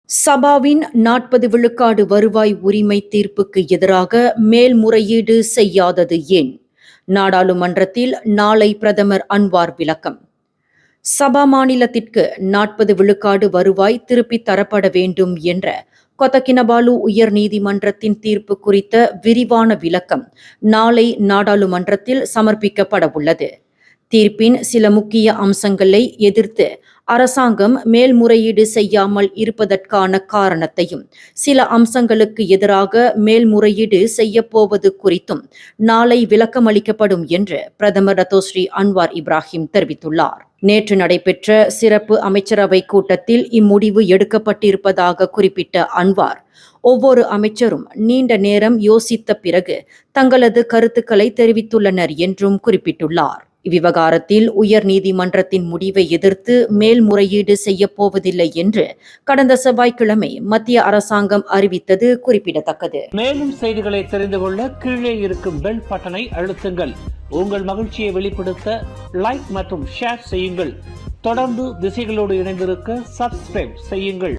சபாவின் 40 விழுக்காடு வருவாய் உரிமை தீர்ப்புக்கு எதிராக மேல்முறையீடு செய்யாதது ஏன்? நாடாளுமன்றத்தில் நாளை பிரதமர் அன்வார் விளக்கம். சபா மாநிலத்திற்கு 40 விழுக்காடு வருவாய் திருப்பித் தரப்பட வேண்டும் என்ற கொத்தகினபாலு உயர் நீதிமன்றத்தின் தீர்ப்பு குறித்த விரிவான விளக்கம் நாளை நாடாளுமன்றத்தில் சமர்ப்பிக்கப்பட உள்ளது. தீர்ப்பின் சில முக்கிய அம்சங்களை எதிர்த்து அரசாங்கம் மேல்முறையீடு செய்யாமல் இருப்பதற்கான காரணத்தையும், சில அம்சங்களுக்கு எதிராக மேல்முறையீடு செய்யப்போவது குறித்தும் நாளை விளக்கமளிக்கப்படும் என்று பிரதமர் டத்தோஸ்ரீ அன்வார் இப்ராஹிம் தெரிவித்துள்ளார். நேற்று நடைபெற்ற சிறப்பு அமைச்சரவை கூட்டத்தில் இம்முடிவு எடுக்கப்பட்டிருப்பதாக குறிப்பிட்ட அன்வார், ஒவ்வொரு அமைச்சரும் நீண்ட நேரம் யோசித்த பிறகு தங்களது கருத்துக்களை தெரிவித்துள்ளனர் என்றும் குறிப்பிட்டுள்ளார். இவ்விவகாரத்தில் உயர் நீதிமன்றத்தின் முடிவை எதிர்த்து மேல்முறையீடு செய்யப்போவதில்லை என்று கடந்த செவ்வாய்க்கிழமை மத்திய அரசாங்கம் அறிவித்தது குறிப்பிடத்தக்கது. மேலும் செய்திகளை தெரிந்து கொள்ள கீழே இருக்கும் பெல் பட்டனை அழுத்துங்கள். உங்கள் மகிழ்ச்சியை வெளிப்படுத்த லைக் மற்றும் ஷேர் செய்யுங்கள். தொடர்ந்து திசைகளோடு இணைந்திருக்க சப்ஸ்கிரைப் செய்யுங்கள்.